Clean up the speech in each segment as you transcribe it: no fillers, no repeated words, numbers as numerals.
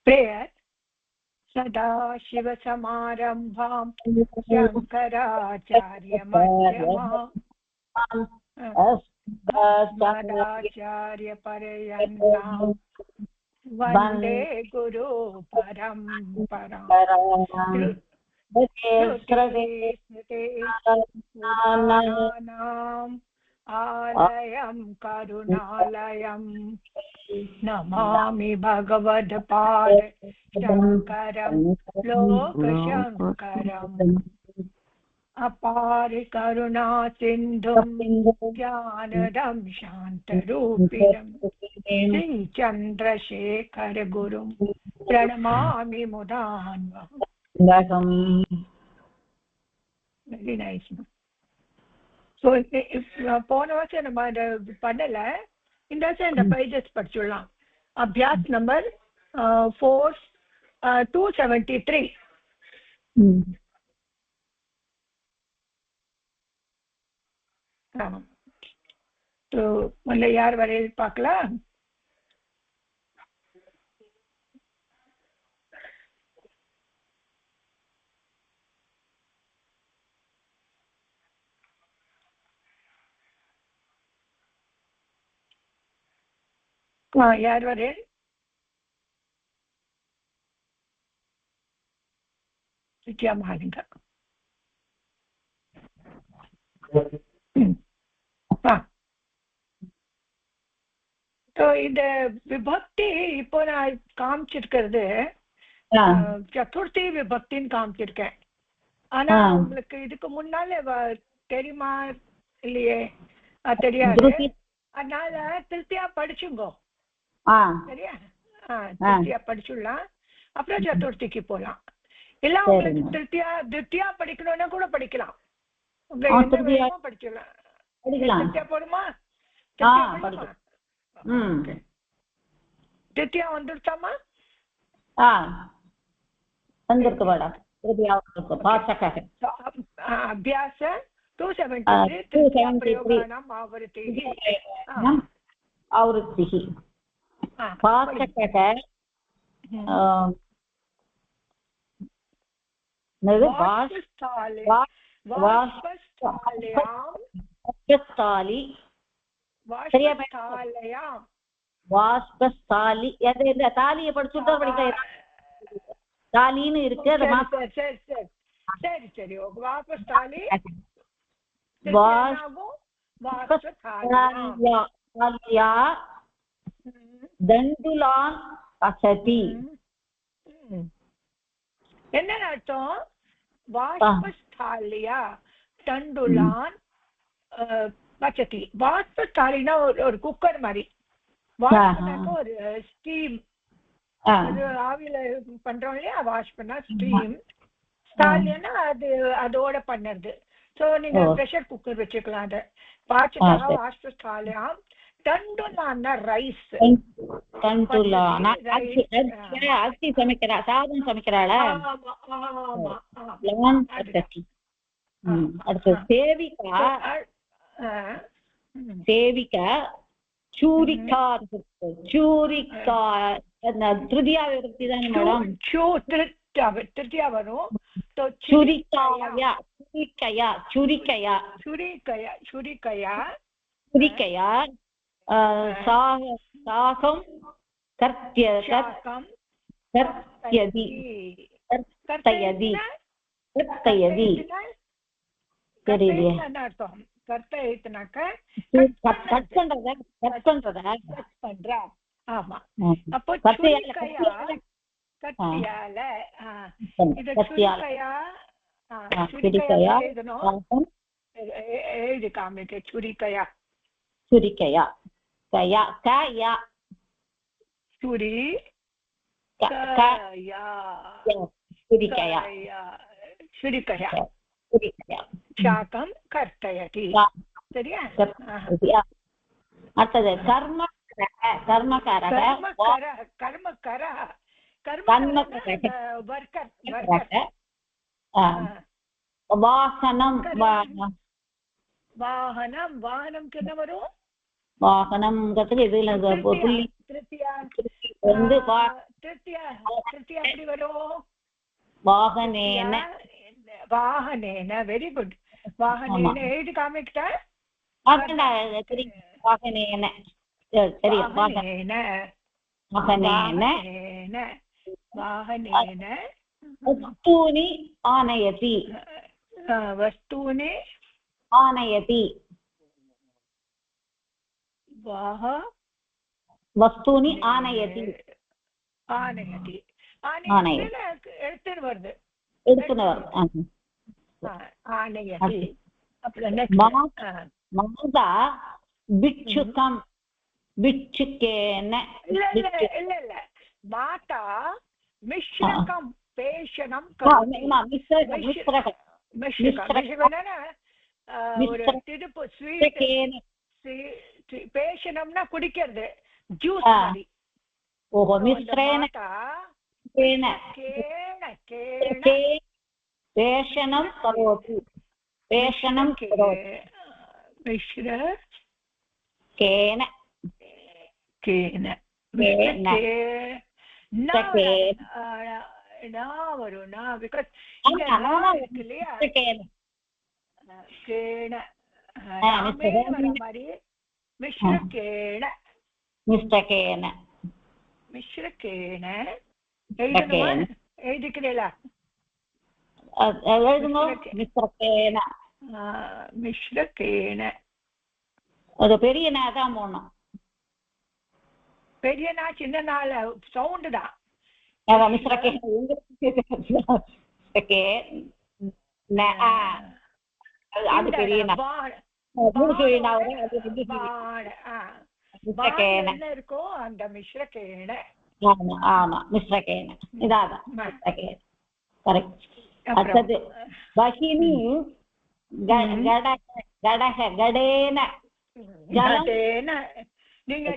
Prayer सदा शिवसमारम्भां शङ्कराचार्यमध्यमाम् अस्मदाचार्यपर्यन्तां वन्दे गुरु परम्पराम् पुराणानाम् आलयं करुणालयं नमामि भगवत्पाद शङ्करं लोकशङ्करम् अपार करुणा सिन्धुं ज्ञानदं शान्तरूपिणं श्रीचन्द्रशेखर गुरुं प्रणमामि मुदान्वहम्. Very nice. So போன வருஷம் நம்ம பண்ணல, இந்த வருஷம் இந்த pages படிச்சுடலாம். அபியாஸ் நம்பர் 273. तो मतलब यार वरे பார்க்கலாம். यार वरे क्या मारेगा. तो இந்த விபக்தி இப்போ நான் காமிச்சிருக்கிறது சதுர்த்தி விபக்தின்னு காமிச்சிருக்கேன். ஆனா உங்களுக்கு இதுக்கு முன்னால தெரியுமா இல்லையே? தெரியாது. அதனால திருத்தியா படிச்சுங்கோ. சரியா? திருத்தியா படிச்சுடலாம், அப்புறம் சதுர்த்திக்கு போலாம். இல்ல உங்களுக்கு திருத்தியா படிக்கணும்னா கூட படிக்கலாம். படிச்சிடலாம். திருத்தியா போடுமா? திருத்தியா வந்துருச்சாமா? अभ्यास 273 आवृत्तिः पाचकः வாஸ்பஸ்தாலி எதை தாலியை படிச்சுட்டா படிக்கலாம். தாலின்னு இருக்கு. சரி சரி வாஸ்பஸ்தாலி தண்டுலான் பசதி. என்ன அர்த்தம்? வாஸ்பஸ்தாலியா தண்டுலான் பச்சதி. வாஸ்பஸ்தாலினா ஒரு குக்கர் மாதிரி. வாஷ்பனாக்க ஒரு ஸ்டீம், ஆவியில பண்றோம் இல்லையா, வாஷ் பண்ணா ஸ்டீம். ஸ்டாலியன்னா அது அதோட பண்ணது. சோ நீங்க ப்ரெஷர் குக்கர் வச்சுக்கலாம். அதை பாச்சுட்டா வாஷ்பஸ்தாலியாம். தண்டுலான்னா ரைஸ். அரிசி சமைக்கிறா, சாதம் சமைக்கிறாளா? அடுத்து சேவிகா. சேவிகா चूरिका. चूरिका तृतीया विभक्ति தானே மேடம்? तृतीया வரும். तो चूरिकाया चूरिकया चूरिकया चूरिकया चूरिकया चूरिकया साकं कर्त्यति कर्तयति कर्तयति தெரியலையே. கர்த்தயினாக்க கட் பண்றத கட் பண்றத கட் பண்றா. ஆமா. அப்போ சுரிக்கையா கத்தியால இது சுரிக்கையா சுரிக்கையா எழுதணும். எழுதி காமிக்க. சுரிக்கையா சுரிக்கையா கயா கயா சுரி கயா சுரிக்கையா சுரிக்கையா சுரிக்கையா शाकं कर्तयति. சரியா? அடுத்தது கர்மகரः. கர்மகரः கர்மகரः வர்க்கர். வாகனம். வாகனம். வாகனம் என்ன வரும்? வாகனம்ங்கிறதுக்கு இதுல புள்ளி வந்து திருத்தியா எப்படி வரும்? வாகனேன. வாகனேன. Very good. வாகனேன எழுதி காமிக்கிட்டா? வாகனேன தெரியும். வாகனேன வாகனேன வஸ்தூனி ஆனயதி. வஸ்தூனி ஆனயதி. வஸ்தூனி ஆனயதி. ஆனயதி. எடுத்துன்னு வருது. ஆனயதி. மாதா பிட்சுகம். பிட்சுகேன. இல்ல மாதா மிஸ்ரகம் பேஷனம் ஒரு திருப்பு ஸ்வீட். பேஷனம்னா குடிக்கிறது, ஜூஸ் மாதிரி. ஓஹோ. மிஸ்ரேன பேஷனம் கரோதி. பேஷனம் மிஸ்ர கேன கேன வரும். பிகாஸ் இருக்கு இல்லையா, கேன வர மாதிரி. மிஸ்ரகேன மிஸ்ரகேன எழுதிக்கிறீங்களா? மிஸ்ரகேன. அது பெரிய நா தான் போடணும். பெரிய நா சின்ன நாள் சவுண்டு தான். அது பெரிய இருக்கோ அந்த மிஸ்ரகேன. ஆமா மிஸ்ரகேன. இதான் கரெக்ட். அடுத்தது பகினி கடக கடேன ஜலம். நீங்க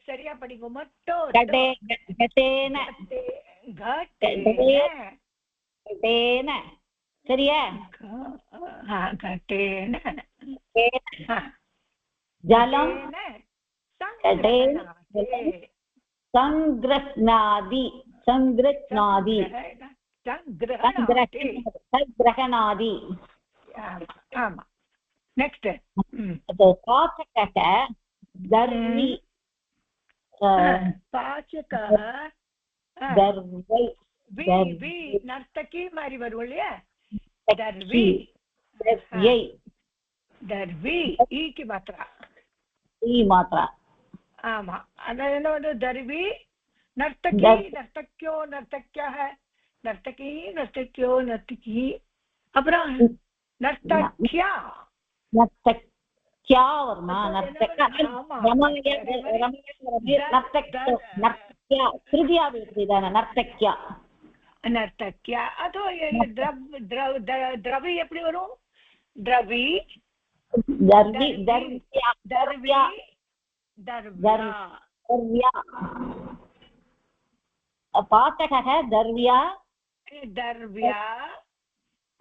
சரியா படிங்க மட்டும். சரியா? ஜலம் சங்கிரஹ்ணாதி. சங்கிரஹ்ணாதி. சங்கிரஹணாதி. ஆமா. நெக்ஸ்ட் பாச்சக தர்வி. பாச்சக தர்வை. நர்த்தகி மாதிரி வரும் இல்லையா? தர்வி. தர்வி ஈக்கு மாத்திரா. மாத்திரா. ஆமா. அதாவது தர்வி நர்த்தகி நர்த்தக்யோ நர்த்தக்யாக நர்த்தகி நர்த்தக்யோ நர்த்தகி. அப்புறம் நர்த்தக்யா. நர்த்தக்யா வருமா? நர்த்தக்யா திருதியா தானே நர்த்தக்யா. நர்த்தக்யா. அதோ திரவி எப்படி வரும்? திரவி தர்வி தர்வியா தர்வியா தர்வியா. பாத்தக தர்வியா தர்வியா.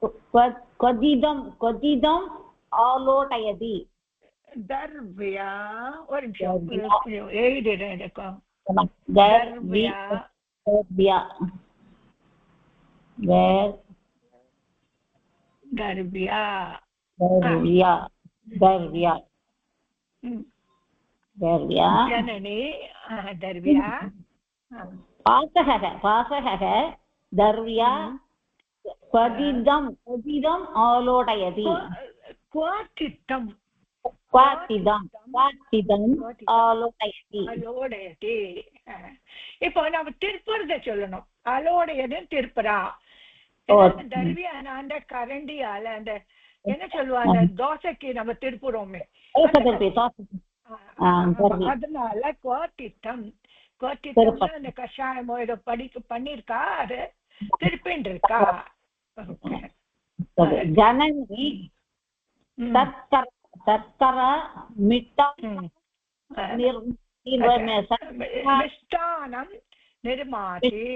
क्वदिदं क्वदिदं आलोटयति. दर्व्या. ஒரு நிமிஷம் எழுதிடுறேன். दर्व्या दर्व्या दर्व्या दर्व्या दर्व्या दर्व्या जननी. दर्व्या पासः पासः दर्व्या क्वदिदं क्वदिदं आलोटयति. क्वातिदं क्वातिदं क्वातिदं आलोटयति. அலோடையதி. இப்போ நம்ம திருப்புறத சொல்லணும். அலோடையது திருப்புறா. தர்வியா அந்த கரண்டியால அந்த என்ன சொல்லுவாங்க, தோசைக்கு நம்ம திருப்புறோமே, அதனால குவாத்திட்டம். குவாத்திட்டம் அந்த கஷாயமோ ஏதோ பண்ணிருக்கா, அது திருப்பின் இருக்கா. ஜனனி சர்க்கர மிட்டா மிஷ்டானம் நிர்மாதி.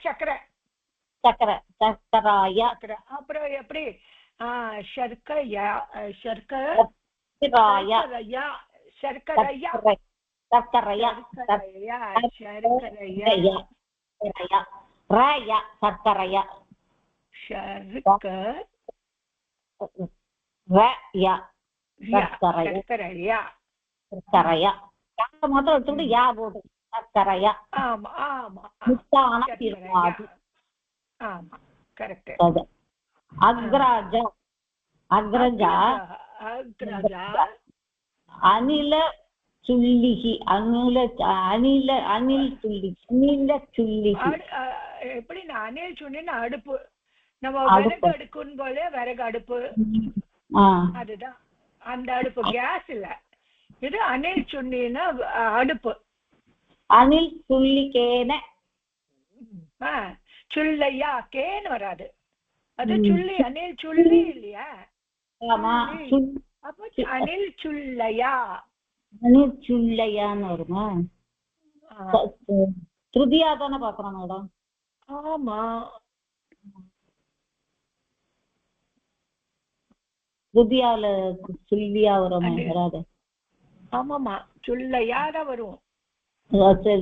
சர்க்கரை. அப்புறம் எப்படி शर्करया शर्करया शर्करया शर्करया शर्करया रया शर्करया रया शर्करया शर्करया मात्र எடுத்துட்டு யா போடு शर्करया ஆமா ஆமா முத்தான திருவாதி ஆமா கரெக்ட் அக்ரஜா அக்ரஜா அக்ரஜா அனில சுல்லிகி அனில் சுல்லிகி எப்படி அனில் சுல்லின்னு அடுப்பு நம்ம விறகு அடுக்குன்னு போல விறகு அடுப்பு அதுதான் அந்த அடுப்பு கேஸ் இல்ல இது அனில் சுல்லின்னா அடுப்பு அனில் சுல்லிகேன சுல்லையா கேன்னு வராது அது சுள்ளி அனில் சுள்ளி இல்லையா ஆமா அப்போ அனில் சுல்லையா அனில் சுல்லையான்னு வருமா திருதியா தானே பாக்குறோம் மேடம் ஆமா திருதியால சுல்லியா வரும் வராது ஆமாமா சுல்லையா தான் வரும்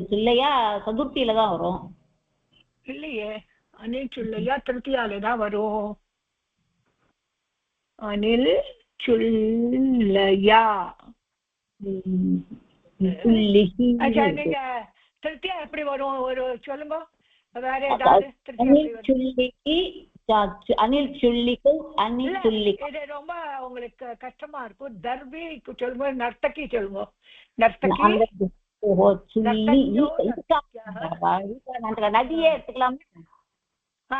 சுல்லையா சதுர்த்தியில தான் வரும் இல்லையே அனில் சுல்லையா திருத்தியால தான் வரும் அனில் சுல்லையா நீங்க திருத்தியா எப்படி வரும் ஒரு சொல்லுங்க வேற ஏதாவது அனில் சுல்லிக்கு அனில் சுல்லிக்கு இது ரொம்ப உங்களுக்கு கஷ்டமா இருக்கும் தர்பி சொல்லுங்க நர்த்தகி சொல்லுங்க நர்த்தகி நதியே எடுத்துக்கலாம்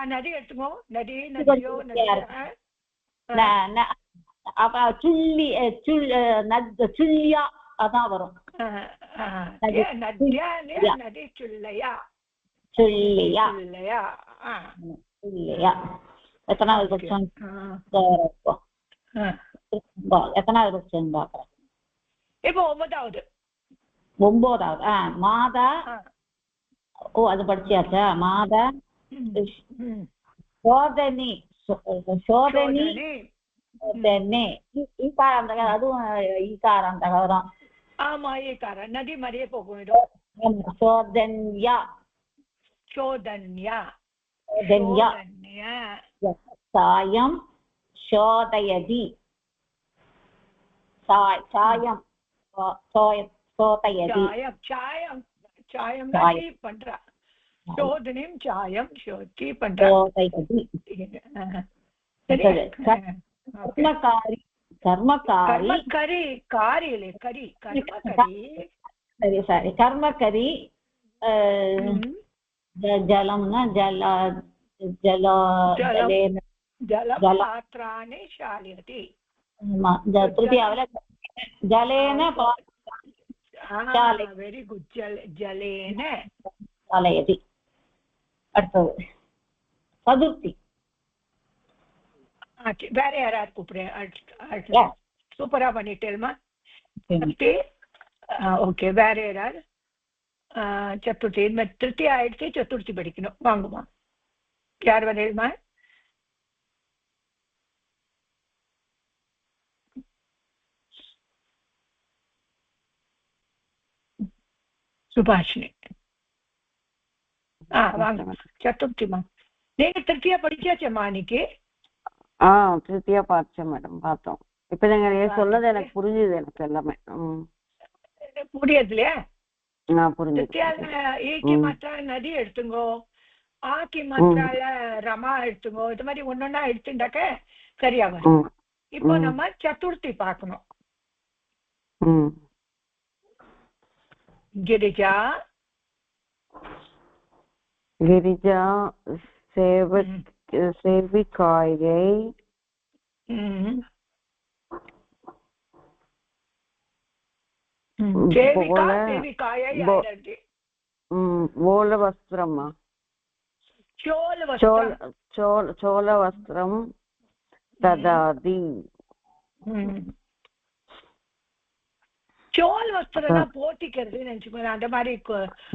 நதி எடுத்துக்கோ நதியோ அப்ப சுல்லியா அதான் வரும் நதி சுல்லையா சுல்லியா இல்லையா எத்தனாவது கொஸ்டின் எத்தனாவது கொஸ்டின் பாக்குறேன் இப்போ ஒன்பதாவது மாதா ஓ அது படிச்சாச்சா மாதா சோதனி ஈகாராந்தகம் அதுவும் ஈகாராந்தகம் ஆமா ஈகாரம் நதி மாதிரியே போகும் சோதன்யா சாயம் சோதயதி சாயம் சோதயதி சாயம் பண்றா சோதனையும் சாயம் சோதி பண்றா கர்மகரி ஜலம்னா ஜலபாத்ராணி ஷாலயதி திருதியாவில ஜலேன வெரி குட் ஜலேன ஷாலயதி அடுத்தது சதுர்த்தி வேற யாராவது கூப்பிடுறேன் சூப்பரா பண்ணிட்டேல்மா ஓகே வேற யாராவது சதுர்த்தி திருப்தி ஆயிடுச்சு சதுர்த்தி படிக்கணும் வாங்குமா யார் வரையுமா சுபாஷினி வாங்க சதுர்த்திமா நீங்க திருப்தியா படிச்சாச்சம்மா அன்னைக்கு திருப்தியா பார்த்தேன் மேடம் பார்த்தோம் இப்ப நீங்க சொன்னது எனக்கு புரிஞ்சுது எனக்கு எல்லாமே புரியுது இல்லையா புரிஞ்சு மாத்திர நதி எடுத்துங்கோ ஆக்கி மாத்திரால ரமா எடுத்துங்கோ இது மாதிரி ஒன்னொன்னா எடுத்துட்டாக்க சரியா வரும் இப்போ நம்ம சதுர்த்தி பார்க்கணும் கிரிஜா சேவிக்காயை వస్త్రమా చోళ వస్త్రం దదాది சோல் வஸ்திரம் போட்டிக்கிறது நினைச்சுக்கோ அந்த மாதிரி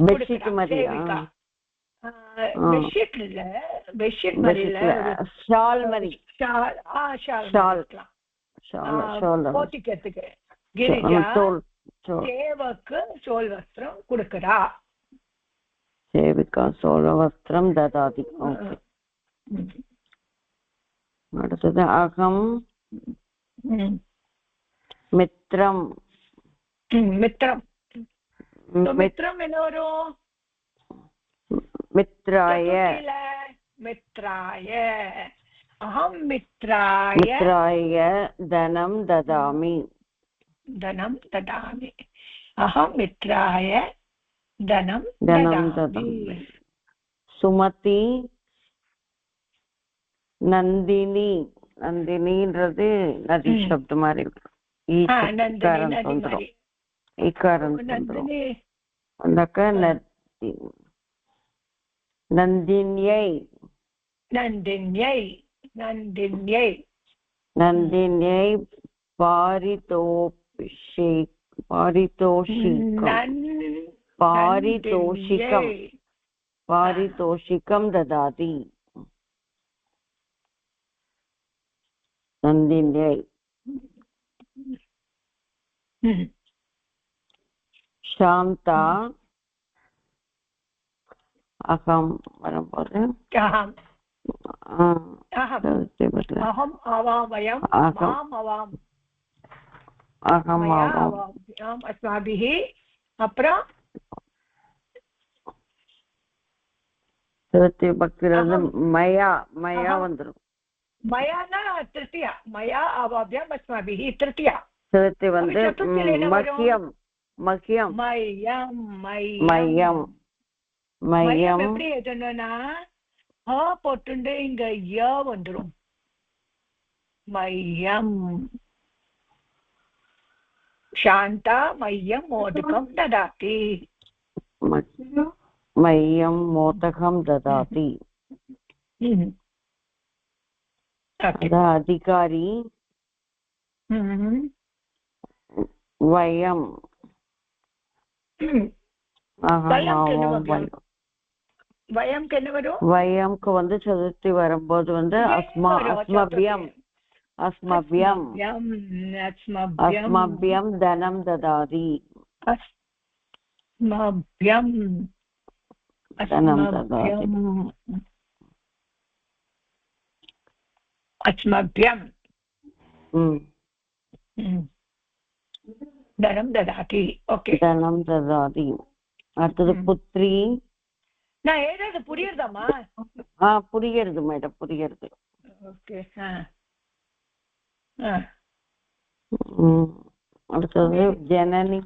பெட்ஷீட் மாதிரியா பெட்ஷீட் இல்ல, பெட்ஷீட் மாதிரி இல்ல, ஷால் மாதிரி. போத்திக்கிறதுக்கு கிரிஜா சேவக்கு சோல் வஸ்திரம் கொடுக்கிறா. சேவிகா சோழ வஸ்திரம் ததாதி. அடுத்தது அகம் மித்ரம். மித்ரம் மித்ரம் என்ன வரும்? மித்ராய. மித்ராய அகம் மித்ராய தனம் ததாமி. தனம் ததாமி. அகம் மித்ராய தனம் ததாமி. சுமதி நந்தினி. நந்தினின்றது நதி சப்த மாதிரி இருக்கு. நந்தினியை. நந்தினியை நந்தினியை நந்தினியை பாரிதோஷிகம் ததாதி. நந்தினியை. சாந்தா அகம் வரும்போது அகம் அவாவயம் மாம் அவாம் அகம் அவாம் அஸ்மாபிஹி. அப்புறம் பக்திரது மயா. மயா வந்துடும். மயானா திருத்தியா. மயா அவாபியம் அஸ்மாபிஹி திருத்தியா. திருத்தி வந்து மக்கியம். மக்கியம் மையம் மையம் மையம். எப்படி எதுனா போட்டுண்டு இங்க ய வந்துடும். மையம். சாந்தா மையம் மோதகம் ததாதி. மையம் மோதகம் ததாதி. அதிகாரி வயம். வயம்க்கு என்ன வரும்? வயம்க்கு வந்து சதுர்த்தி வரும்போது வந்து அஸ்மபியம். அஸ்மபியம் அஸ்மபியம் தனம் ததாதி. அஸ்மபியம் தனம் ததாதி. அஸ்மபியம் தனம் ததாதி. ஓகே, தனம் ததாதி. அடுத்தது புத்ரி. நான் ஏதாவது புரியுறதாமா? புரியுறது மேடம், புரியுறது. ஓகே. அடுத்தது ஜனனி.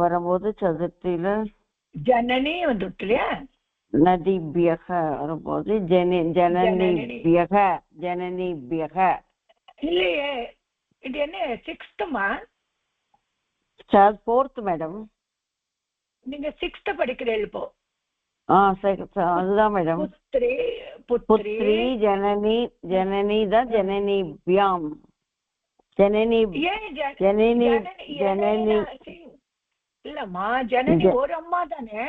வரும்போது சதுர்த்தியில ஜனனி வந்துட்டு இல்லையா? நதிபியக வரும்போது ஜனனிபியக. ஜனனிபியக இல்லையே, இது என்ன சிக்ஸ்த்துமா? Fourth madam. நீங்க சிக்ஸ்த் படிக்கிறீங்க இப்போ? அதுதான் மேடம். புத்ரி ஜனனி. ஜனனி தான் ஜனனிபியாம். ஜனனி ஜனனி ஜனனி இல்லம்மா, ஜனனி ஒரு அம்மா தானே.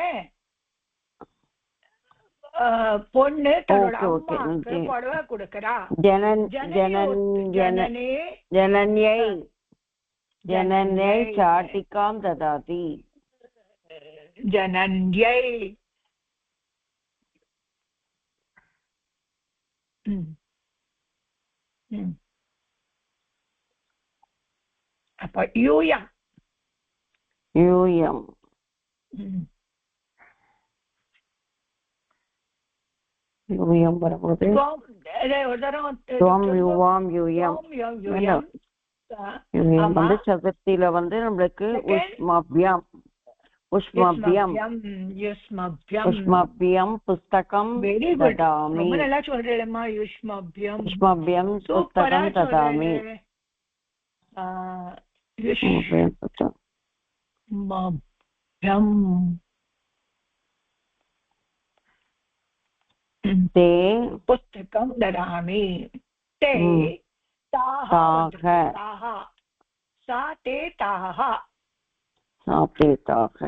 பொண்ணு தன்னோட அம்மாக்கு புடவை கொடுக்கறா. ஜனன்யை ஜனன்யை சாட்டிகாம் ததாதி. ஜனன்யை. அப்ப யூயம். யூயம் யூயம் வரும்போது வந்து சதுர்த்தியில வந்து நம்மளுக்கு உஷ்மபியம். உஷ்மபியம் உஷ்மபியம் புஸ்தகம் ததாமி. நல்லா சொல்றேம்மா. யுஷ்மபியம் உஷ்மபியம் புஸ்தகம் ததாமி. ते पुस्तकं ददामि. ते ताः. सा ते ताः. सापेताः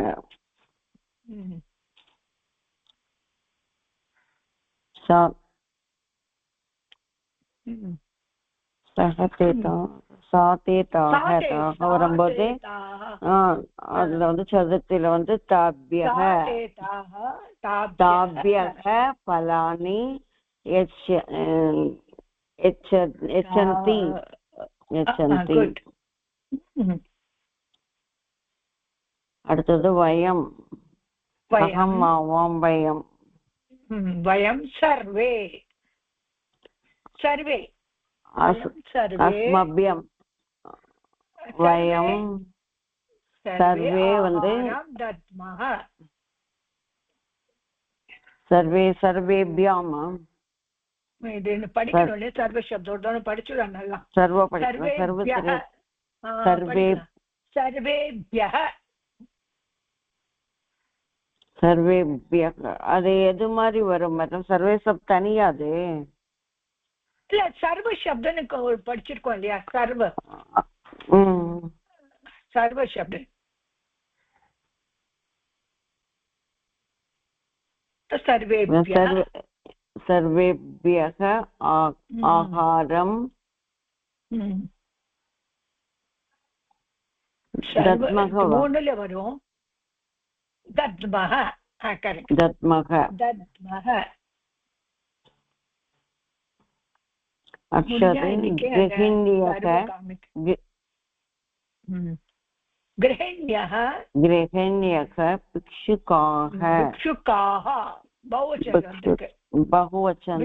வரும்போது அதுல வந்து சதுர்த்தியில வந்து தாபியக பலானி யச்சந்தி. அடுத்தது வயம் அகம் ஆவாம் வயம் வயம் சர்வே சர்வே அஸ்மபியம் வயம் சர்வே வந்து சர்வே சர்வேபியாம் இது படிக்கணும் சர்வ சப்தோட படிச்சுடலாம் நல்லா. சர்வ படிக்கணும் சர்வே சர்வேபியः சர்வேபியः அது எது மாதிரி வரும் மேடம்? சர்வே சப் தனியாது இல்ல சர்வ சப்தனுக்கு படிச்சிருக்கோம் இல்லையா? சர்வ சர்வ சப்த सर्वेभ्यः आहारं மூணுல வரும் தத்மஹ. கரெக்ட் தத்மஹ தத்மஹ. அக்ஷதே கிரஹிண்யः கிரஹிண்யः கிரஹிண்யः பிக்ஷுகாः பிக்ஷுகாः बहुवचन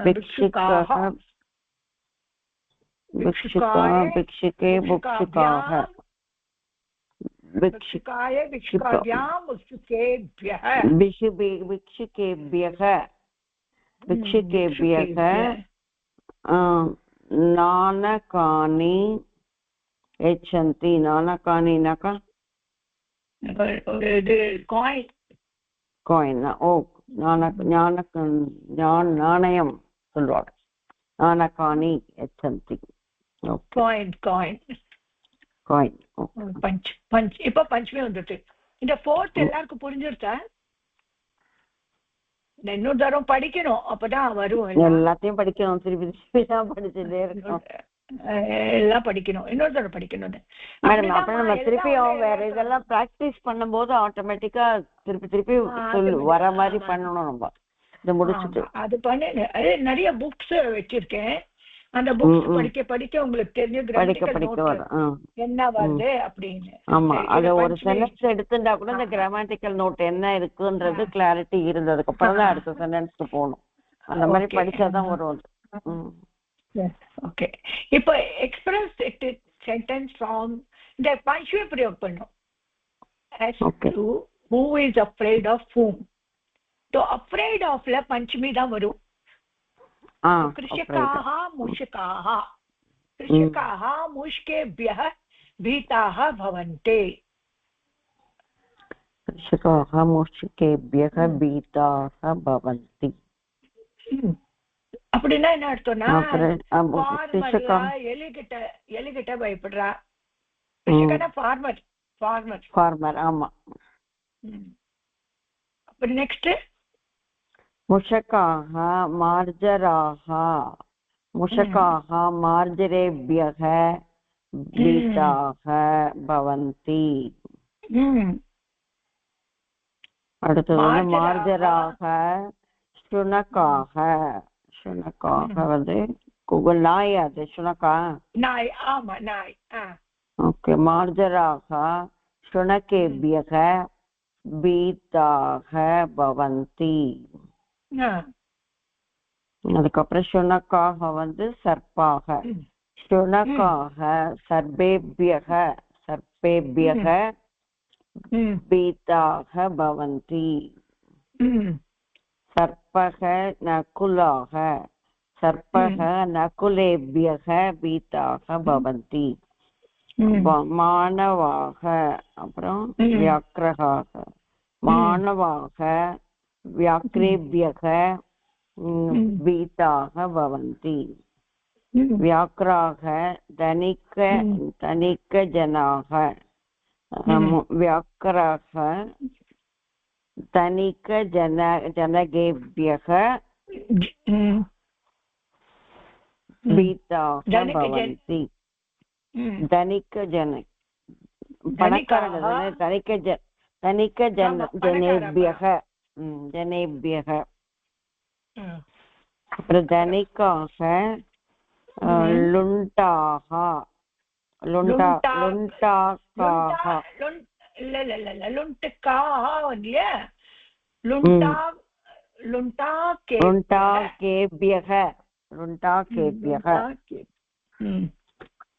भिक्षुकाः भिक्षुके बुक्षुकाः भिक्षुकाय भिक्षुकाभ्यां भिक्षुकेभ्यः भिक्षुकेभ्यः नानकानि यच्छन्ति. नानकानि नका காயின். ஓ நாணயம் சொல்லுவாங்க. நாணகாணி எச்சந்தி. Coin coin coin punch punch. இப்ப பஞ்சமே வந்துட்டு. இந்த ஃபோர்த் எல்லாருக்கும் புரிஞ்சிருச்சா? இன்னொரு தரம் படிக்கணும், அப்பதான் வரும். எல்லாத்தையும் படிக்கணும், திருப்பி திருப்பி தான் படிச்சுட்டே இருக்கணும். எல்லாம் படிக்கணும், இன்னொரு தடவை படிக்கணும் மேடம். அப்புறம் நம்ம திருப்பியும் வேற இதெல்லாம் பிராக்டிஸ் பண்ணும்போது ஆட்டோமேட்டிக்கா திருப்பி திருப்பி வர மாதிரி பண்ணணும். நம்ம இதை முடிச்சுட்டு அது பண்ணு. நிறைய புக்ஸ் வச்சிருக்கேன். அந்த புக்ஸ் படிக்க படிக்க உங்களுக்கு தெரிஞ்சு என்ன வருது அப்படின்னு. ஆமா, அது ஒரு சென்டென்ஸ் எடுத்துட்டா கூட இந்த கிராமட்டிக்கல் நோட் என்ன இருக்குன்றது கிளாரிட்டி இருந்ததுக்கு அப்புறம் தான் அடுத்த சென்டென்ஸ்க்கு போகணும். அந்த மாதிரி படிச்சாதான் வரும். ஓகே, இப்போ எக்ஸ்பிரஸ் சென்டென்ஸ் ஃப்ரம் இந்த பஞ்சுவே பிரயோக பண்ணும். as to who is afraid of whom. तो afraid of ல பஞ்சமி தான் வரும். कृषकाः मूषकाः कृषकाः मूषकेभ्यः भीताः भवन्ति. कृषकाः मूषकेभ्यः भीताः भवन्ति. அப்படின்னா என்ன அர்த்தம்னா, எலிகிட்ட பயப்படுறா. Farmer farmer farmer. ஆமா. அப்புறம் நெக்ஸ்ட் முஷகாः மார்ஜராः முஷகாः மார்ஜரேभ्यः भीताः भवन्ति. அடுத்தது வந்து மார்ஜராக சுனகாக. சுனகாக வந்து கூகுள் நாய். அது சுனகா நாய். ஆமா நாய். ஓகே. மார்ஜராக சுனகேபியக பீதாக பவந்தி. அதுக்கப்புறம் சுனகாக வந்து சர்ப்பாக. சுனகாக சர்பேபியக சர்பேபியக பீதாக பவந்தி. सर्पः नकुलाः सर्पः नकुलेभ्यः भीताः भवन्ति. मानवाः அப்புறம் व्याघ्राः मानवाः व्याघ्रेभ्यः भीताः भवन्ति. व्याघ्राः धनिकजनाः व्याकराः धनिकजनगेभ्यः भीताः भवन्ति धनिकजन धनिकजनेभ्यः धनिकाः लुण्टाः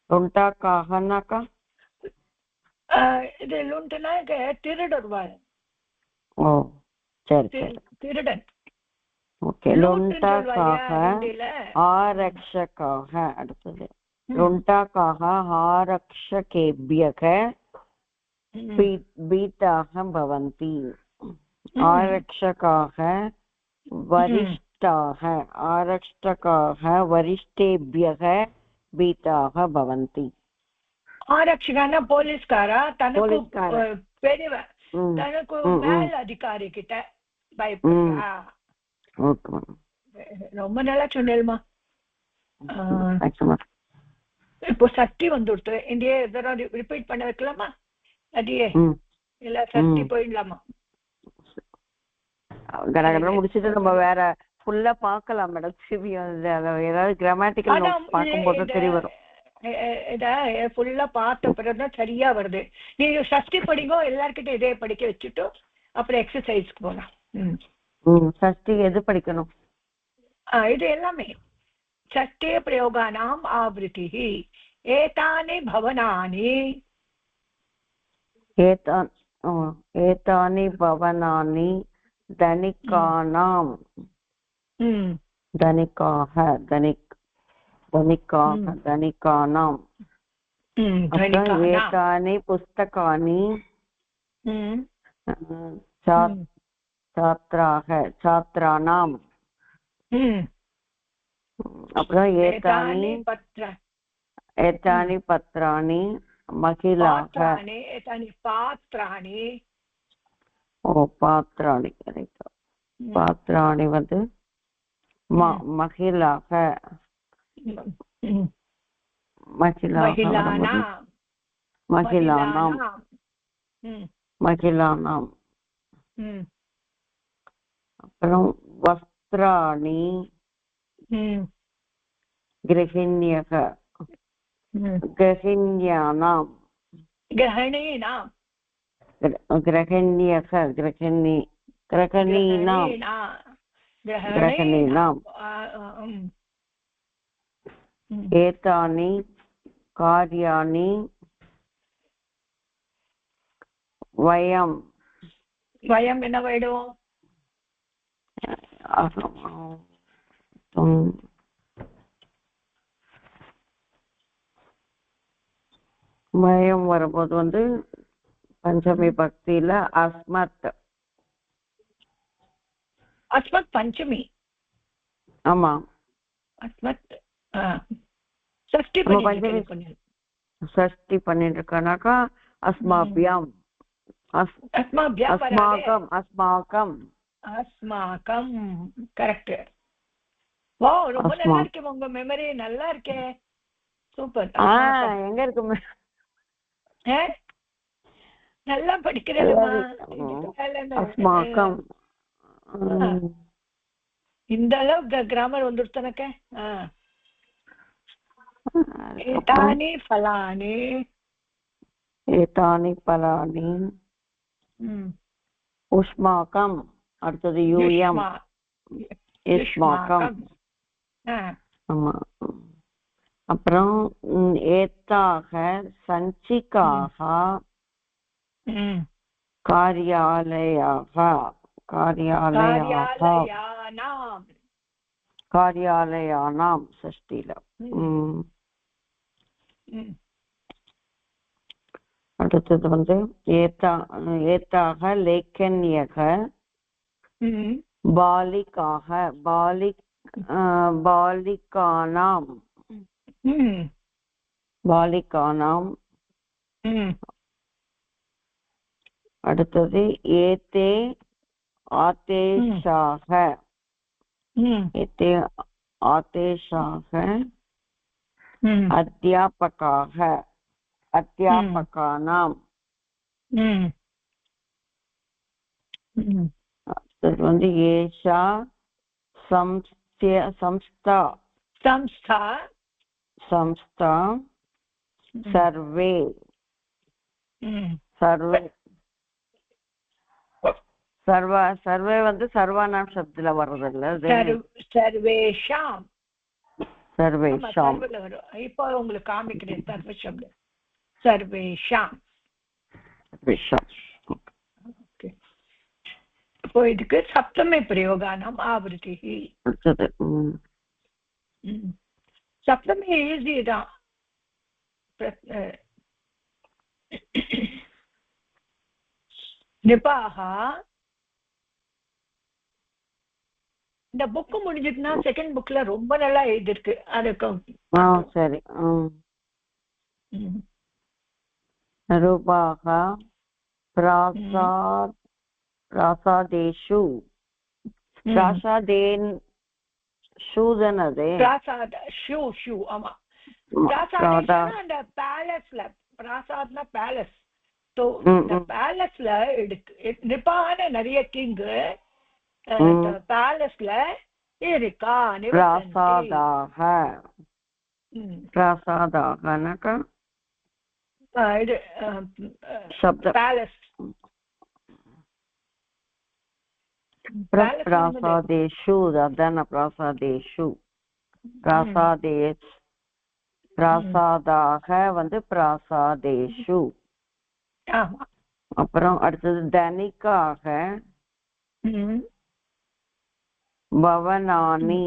लुण्टाकाः नाका இது லுண்டனாக திருடர்வாள். ஓ சரி சரி திருடன். ஓகே லுண்டகாக ஆரக்ஷகாக அடுத்தது லுண்டகாக ஆரக்ஷகேभ्यः பீதாः भवन्ति ஆரக்ஷகாக वरिष्ठाः आरक्षकाः वरिष्ठेभ्यः भीताः भवन्ति ஆரக்ஷகனா போலீஸ்காரா தனக்கு பெரியவ தனக்கு மேல் அதிகாரி கிட்ட பயப்படுறா. ரொம்ப நல்லா சொன்னேல்மா. இப்போ சக்தி வந்துடுத்து இந்தியே ரிப்பீட் பண்ண வைக்கலாமா? அடியே இல்ல சக்தி போயிடலாமா? கடகட முடிச்சிட்டு நம்ம வேற ஃபுல்லா பார்க்கலாம் மேடம். ஏதாவது கிராமட்டிக்கல் பார்க்கும்போது தெரிய வரும். ஃபுல்லா பார்த்த பிறகுதான் சரியா வருது. நீங்க சஷ்டி படிங்கோ, எல்லார்கிட்ட இதே படிக்க வச்சுட்டு அப்புறம் எக்ஸசைஸ்க்கு போலாம். சஷ்டி எது படிக்கணும்? இது எல்லாமே சஷ்டே பிரயோகானாம் ஆவృతి ஏதானி பவனானி ஏதானி பவனானி தனிகானாம் தனிகாக धनिकानां एतानि पुस्तकानि छात्राणां एतानि पत्राणि महिलाः पात्राणि वद् महिलाः महिलानां அப்புறம் வஸ்திராணி கிரகிண்யக கிரகிண்யானாம் கிரகிண்யக கிரகிணீனாம் ஏதானி கார்யாணி வயம் என்ன வேடும்? வயம் வரும்போது வந்து பஞ்சமி பக்தியில அஸ்மத் பஞ்சமி. ஆமா அஸ்மத் ஷஷ்டி பண்ணிட்டு இருக்கனாக்கா அஸ்மாபியாம் அஸ்மாகம் கரெக்ட். வா ரொம்ப நல்லா இருக்கே, உங்க மெமரி நல்லா இருக்கே, சூப்பர். எங்க இருக்கு நல்லா படிக்கிறேன்மா. அஸ்மாகம் இந்த அளவுக்கு கிராமர் வந்துடுச்சு எனக்கு. ஏதானி பலானி உஷ்மாகம் அடுத்தது யூயம் யுஷ்மாகம். ஆமா. அப்புறம் ஏத்தாக சஞ்சிகாக कार्यालयानां षष्टिल அடுத்தது வந்து ஏத்தாக லேக்கன்யக பாலிகானாம் அடுத்தது ஏதே ஆதேஷாக ஏதே ஆதேஷாக அத்தியாபகாக அத்தியாபகானாம் அது வந்து ஏஷா சம்ஸ்தா சம்ஸ்தா சம்ஸ்தா சர்வே சர்வே சர்வே வந்து சர்வானாம் சப்தத்துல வர்றதில்ல சர்வேஷாம் சர்வேஷாம் வரும். இப்போ உங்களுக்கு காமிக்கிறேன் சர்வ சப்தம் சர்வேஷாம். இப்போ இதுக்கு சப்தமே பிரயோகானாம் ஆவருத்தி. சப்தமே ஈஸி தான். நிபாஹா இந்த புக்கு முடிஞ்சிட்டுனா செகண்ட் புக்ல ரொம்ப நல்லா எழுதிருக்கு. அதுக்கு சரி. ரூபாஹா பிராசாதேஷு பிராசாதேன் ஷூதனதே பிராசாத ஷூ ஆமா பிராசாதேஷனா அந்த பேலஸ்ல பிராசாத்னா பேலஸ். ஸோ இந்த பேலஸ்ல நிபான நிறைய கிங்கு பேலஸ்ல இருக்கா. பிராசாதாக பிராசாதாகனாக்கா இது சப்த பேலஸ் பிராசாதேஷு அதான பிராசாதேஷு பிராசாதேஷ் பிராசாதாக வந்து பிராசாதேஷு. அப்புறம் அடுத்தது தனிக்காக பவனானி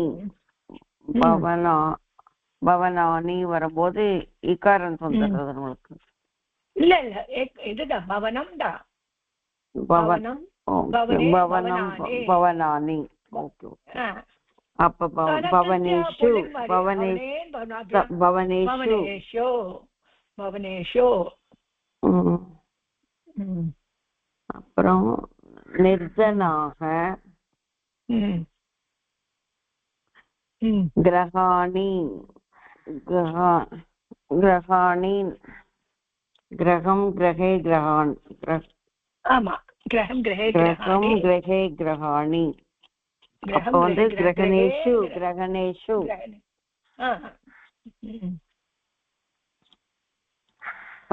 பவனானி வரும்போது இக்காரன் வந்துடுறது நம்மளுக்கு. இல்ல இதுதான் பவனம் தான் பவனம் பவனானி. அப்ப பவனேஷு பவனேஷு பவனேஷு. அப்புறம் நிர்ஜனாக கிரகாணி கிரகாணி கிரகம் கிரகே கிரகான் ஆமா கிரகம் கிரகே கிரகம் கிரகே கிரகாணி. அப்போ வந்து கிரகணேஷு கிரகணேஷு.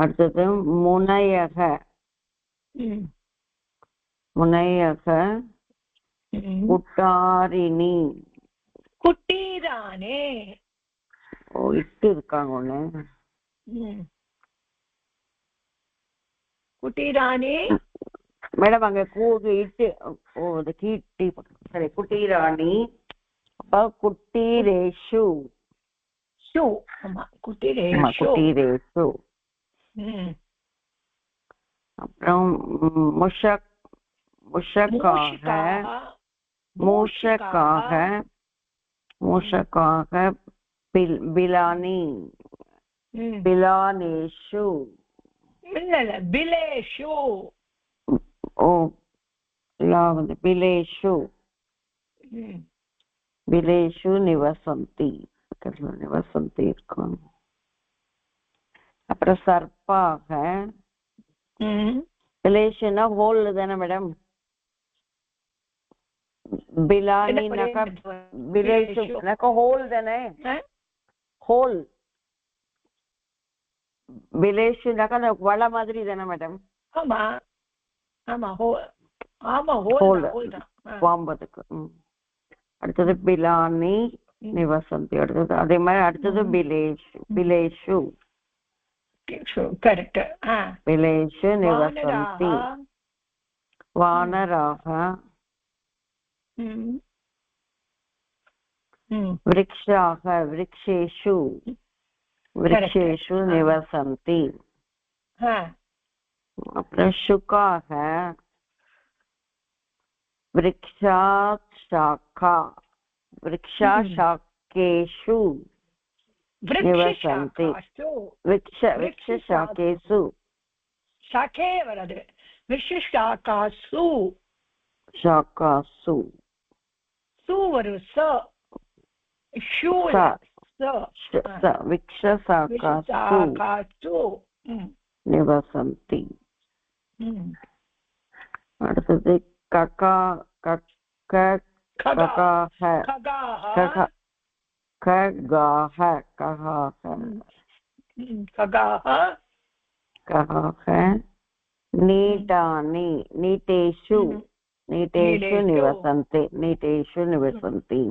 அடுத்தது முனையக முனையக குட்டாரிணி குட்டீரானே. ஓ இட்டு இருக்காங்க ஒண்ணு. குட்டீரானே மேடம் அங்க கூடு இட்டு அது கீட்டி சரி குட்டீராணி. அப்ப குட்டீரேஷு ஷூ ஆமா குட்டீரேஷு. அப்புறம் மூஷக்காக பிலானி பிலானேஷு. இல்ல பிலேஷு. ஓ வந்து பிலேஷு பிலேஷு நிவசந்தி நிவசந்தி இருக்கும். அப்புறம் சர்ப்பாக பிலேஷுனா ஹோல் தானே மேடம். பிலானினாக்கா பிலேஷுனாக்கா ஹோல் தானே. ஹோல் பிலேஷுனாக்கா அந்த வள மாதிரி தானே மேடம். ஆமா ஆமா ஆமா ஹோல் தான் வாம்பதுக்கு. அடுத்தது பிலானி நிவசந்தி. அடுத்தது அதே மாதிரி அடுத்தது பிலேஷு கரெக்ட். பிலேஷு நிவசந்தி. வானராக விருக்ஷாக விருக்ஷேஷு விருக்ஷேஷு நிவசந்தி. அப்புறம் சுகாக விருக்ஷாஷாக்கா விருக்ஷாஷாக்கேஷு நிவசந்தி. விருக்ஷாஷாக்கேஷு ஷாக்கே வராது விக்ஷசாகாசு. शाकासु சு வரும் ச ஷூ विक्षसाकासु निवसन्ति. அடுத்தது ககா नीटानि नीटेषु निवसन्ति.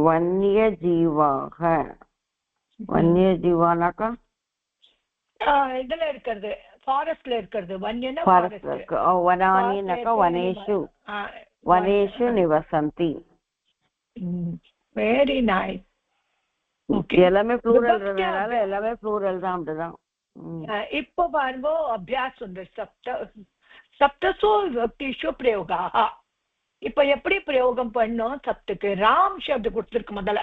वन्यजीवाः वन्यजीवानाका இதுல இருக்கிறது ஃபாரஸ்ட்ல இருக்கிறது. வன்யனா ஃபாரஸ்ட். வனானினாக்கா वनेषु निवसन्ति. Very nice. எல்லாமே ப்ளூரல்னால எல்லாமே ப்ளூரல் தான். அப்படிதான். இப்போ பாருங்க அபியாசம் சப்தசு விபக்திஷு பிரயோகா. இப்ப எப்படி பிரயோகம் பண்ணோம்? சப்துக்கு ராம் சப்து கொடுத்துருக்கு முதல்ல.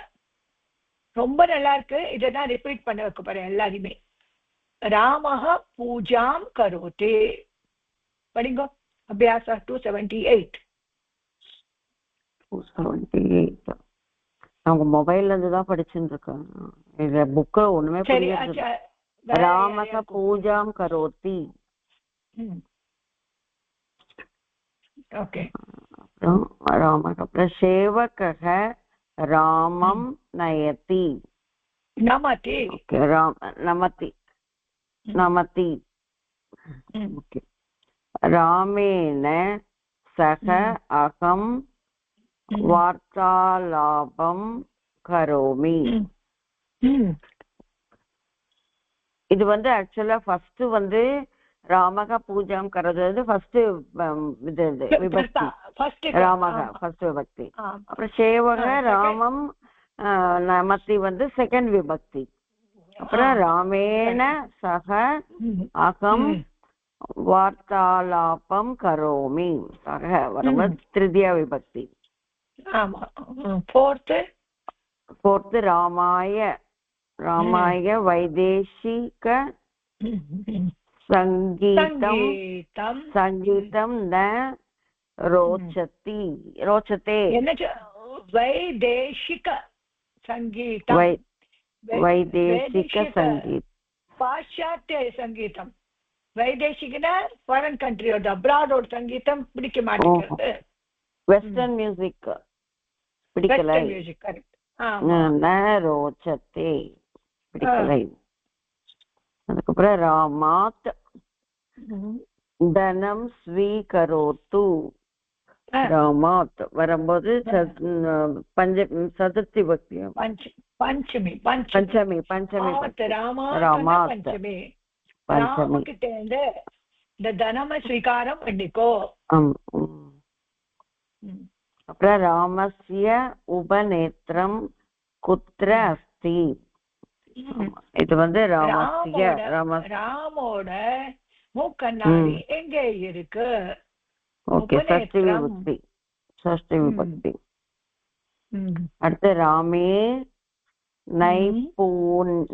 ரொம்ப நல்லா இருக்கு. இதான் ரிப்பீட் பண்ண வைக்க போறேன் எல்லாரையுமே. ராமஹ பூஜாம் கரோதே. படிங்க அபியாச 278. அவங்க மொபைல்ல இருந்து தான் படிச்சுட்டு இருக்கேன். இது புக் ஒண்ணுமே புரியல. ராமஹ பூஜாம் கரோதி. ஓகே. ராமஹ அப்புறம் சேவகஹ ராமம் நயதி. நமதி. ஓகே. நமதி. ஓகே. ராமேன சக அகம் வார்த்தாலாபம் கரோமி. இது ஆக்சுவலா ஃபர்ஸ்ட் ராமக பூஜாம் கரோது ஃபர்ஸ்ட் விபக்தி. ராமக ஃபர்ஸ்ட் விபக்தி. அப்புறம் சேவக ராமம் நமதி செகண்ட் விபக்தி. அப்புறம் ராமேன சக அகம் வார்த்தாலாபம் கரோமி. சக வரும்போது திருதியா விபக்தி. ஃபோர்த் ராமாய வைதேசிக சங்கீதம் ந ரோச்சதே. வைதேசிக சங்கீதம். வைதேசிக சங்கீதம் பாশ্চাತ್ಯ சங்கீதம். வைதேசிகனா ஃபாரின் கண்ட்ரியோட அப்ராடோட சங்கீதம் பிடிக்க மாட்டேங்குது. வெஸ்டர்ன் மியூசிக் பிடிக்கலை. ரோச்சத்தே பிடிக்கலை. அதுக்கப்புறம் ராமாத் தனம் ஸ்வீகரோத்து. ராமாத் வரும்போது சதுர்த்தி பக்தி. பஞ்சமி. ராமாத் ராமகிட்ட இருந்து இந்த தனம ஸ்வீகாரம் பண்ணிக்கோ. அப்புறம் ராமஸ்ய உபநேத்திரம் குத்ர அஸ்தி. இது ராமோட மூக்கண்ணாடி எங்க இருக்கு? ஓகே. ஷஷ்டி விபக்தி. அடுத்து ராமே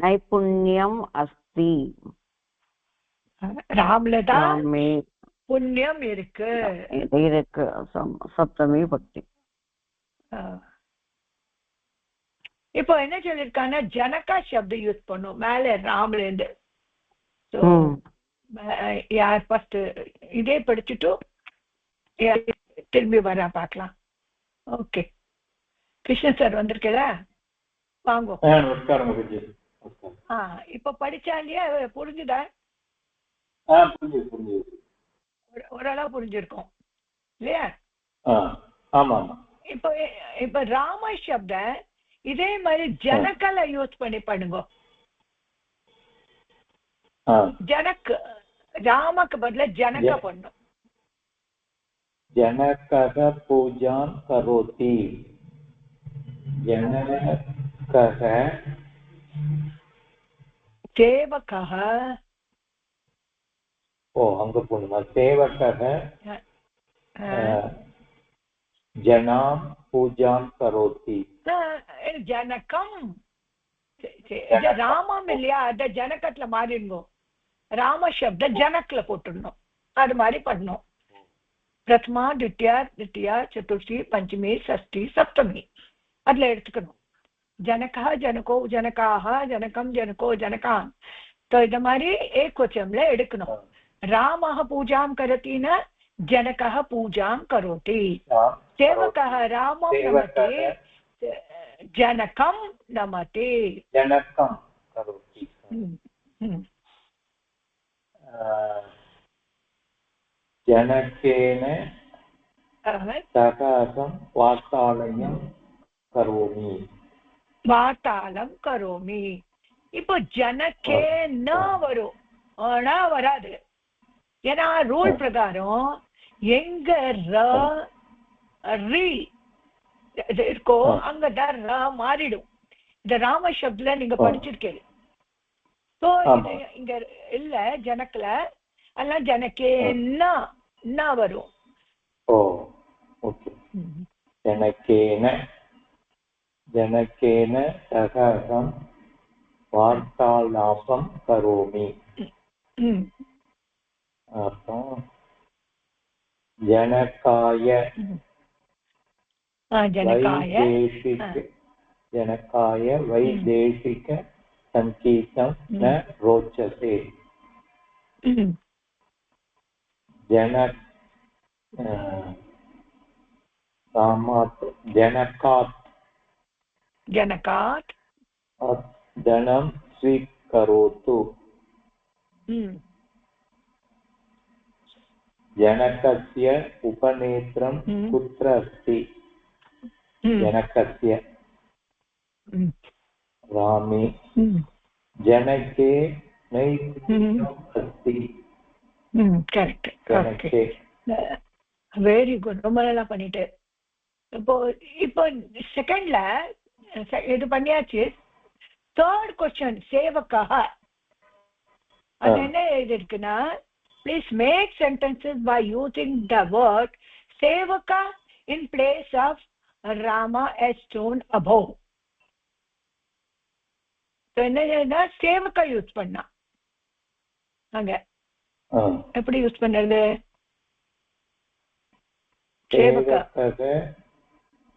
நைபுண்யம் அஸ்தி. ராம்லதான் புண்ணியம் இருக்கு. சப்தமி பக்தி. இப்போ என்ன சொல்லிருக்காங்கன்னா ஜனகா சப்தம் யூஸ் பண்ணும் மேல ராம்ல இருந்து. யார் ஃபர்ஸ்ட் இதே படிச்சுட்டு திரும்பி வர பார்க்கலாம். ஓகே. கிருஷ்ணன் சார் வந்திருக்கா? வாங்க. இப்ப படிச்சா இல்லையா? புரிஞ்சுதா? ஓரளவு புரிஞ்சிருக்கோம் இல்லையா? இப்ப ராம சப்த இதே மாதிரி ஜனக்கல யூஸ் பண்ணி பண்ணுங்க. ஜனக் ராமக்கு பதிலா ஜனக பண்ணும். जनकः पूजां करोति. जनकः सेवकः. अङ्ग पूर्णिमा. सेवकः जनां पूजां करोति. जनकं ராமம் இல்லையா? அத ஜனகத்துல மாறிடுங்க. ராம சப்த ஜனக்ல போட்டுடணும். அது மாதிரி பண்ணணும். பிரதமா, தித்யா, திருத்தியா, சதுர்த்தி, பஞ்சமி, சஷ்டி, சப்தமி அதுல எடுத்துக்கணும். ஜனகா, ஜனகோ, ஜனகாக, ஜனகம், ஜனகோ, ஜனகான் இந்த மாதிரி ஏக்வச்சம்ல எடுக்கணும். ராமः பூஜாं கரோதினா जनकः पूजां करोति. सेवकः रामं नमते, जनकं नमते. जनकं करोति. जनकेन सकाशं वार्तालयं करोमि. वार्तालं करोमि. இப்போ ஜனக்கே ந வரும், ஆனா வராது. ஏன்னா ரூல் பிரகாரம் எங்க ரி இருக்கோ அங்கதான் ர மாறிடும். இந்த ராம சப்துல நீங்க படிச்சிருக்கீங்க. சோ இங்க இல்ல ஜனக்கல எல்லாம் ஜனக்கே ந வரும். ஓ ஓகே. ஜனக்கேன சகாசம் வார்த்தாலாபம் கரோமி. அப்புறம் ஜனகாய வைதேசிக சங்கீதம் ந ரோச்சதே. ஜனகாத் தனம் ஸ்வீகரோத்து. जनकस्य उपनेत्रं कुत्र अस्ति? जनकस्य रामे जनके नैपुण्यम् अस्ति. करेक्ट. வெரி குட், ரொம்ப நல்லா பண்ணிட்டு. இப்போ செகண்ட்ல இது பண்ணியாச்சு. தேர்ட் क्वेश्चन சேவகா, அது என்ன இருக்குன்னா, please make sentences by using the word sevaka in place of Rama as shown above. so enna sevaka use panna அங்க எப்படி யூஸ் பண்றது? sevaka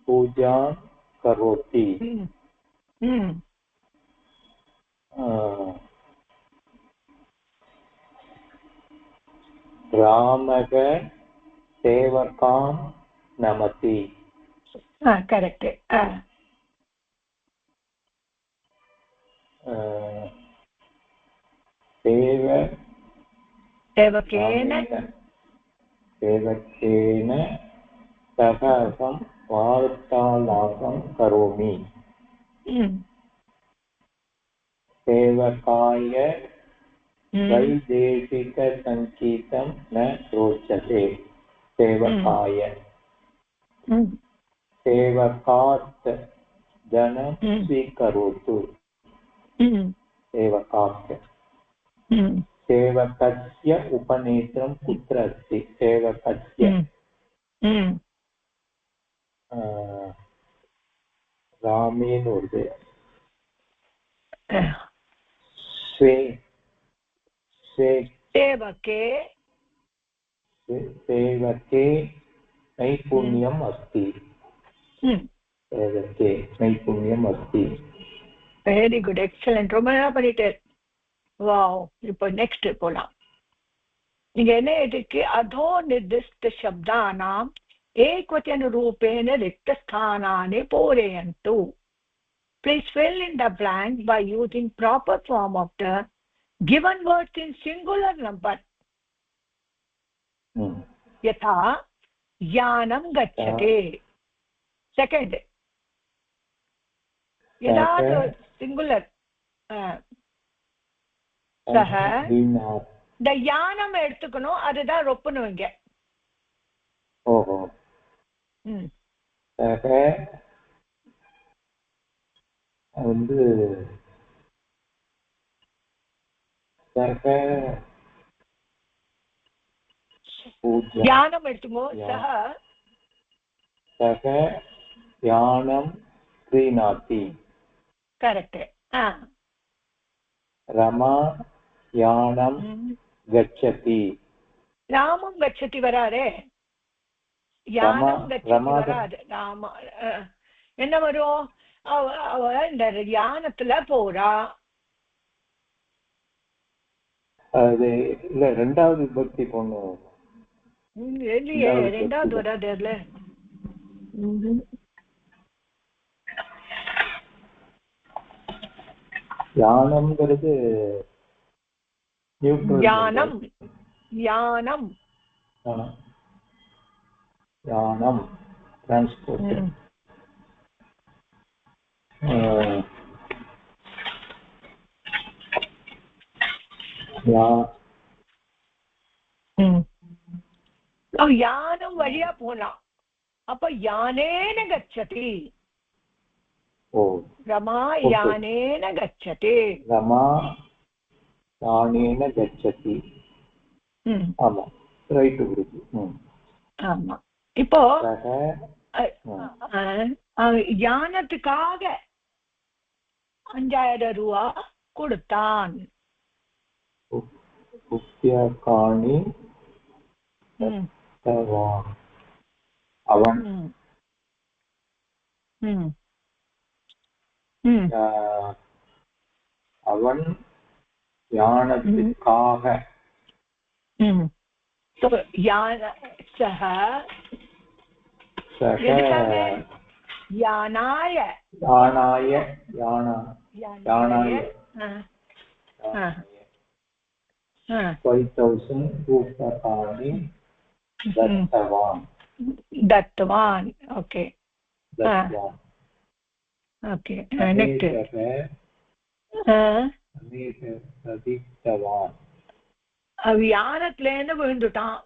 पूजा करोति. रामः सेवकान् नमति. करेक्ट. सेवकेन सकाशं वार्तालापं करोमि. सेवकाय वैदेशिक संगीतं न रोचते. सेवकाय सेवकात् धनं स्वीकरोतु. सेवकात् सेवकस्य उपनेत्रं कुत्र अस्ति? सेवकस्य रामेण वर्तते. सेवके नैपुण्यम् अस्ति. सेवके नैपुण्यम् अस्ति. வெரி குட், எக்ஸலென்ட், ரொம்ப நல்லா பண்ணிட்டு. வாவ். இப்போ நெக்ஸ்ட் போலாம். நீங்க என்ன இதுக்கு அதோ நிர்திஷ்ட சப்தானாம் ஏக்வச்சன ரூபேன ரிக்த ஸ்தானானி பூரயந்து. Please fill in the blank by using proper form of the given words in singular number. यथा यानं गच्छते. सेकंड यदा सिंगुलर सह இந்த யானம் எடுத்துக்கணும், அதுதான் ரொப்பணும் இங்க. ஓஹோ. சக வந்து சக யானம் எடுத்துக்கோ. சக யானம் क्रीणाति. करेक्ट. रमा यानं गच्छति. ராமம் கச்சதி வராதே, யானம் கச்சதி வராது. ராம என்ன வரும்? அவ இந்த யானத்துல போறா. அது இல்ல, ரெண்டாவது விபக்தி போடணும். இல்லையே, ரெண்டாவது வராது அதுல. யானம்ங்கிறது யானம், யானம், யானம் டிரான்ஸ்போர்ட். யானம் வழியா போலாம். அப்ப யானேன கச்சதி. ரமா யானேன கச்சதி. ரமா யானேன கச்சதி. ஆமா, ரைட் குருஜி. ஆமா. இப்போ யானத்துக்காக 5000 ரூபா கொடுத்தான். அவன் அவன் யானத்துக்காக யானாய 5000 ரூபாய் दत्तवान्. ओके ओके नेक्स्ट யானத்துல இருந்து விழுந்துட்டான்.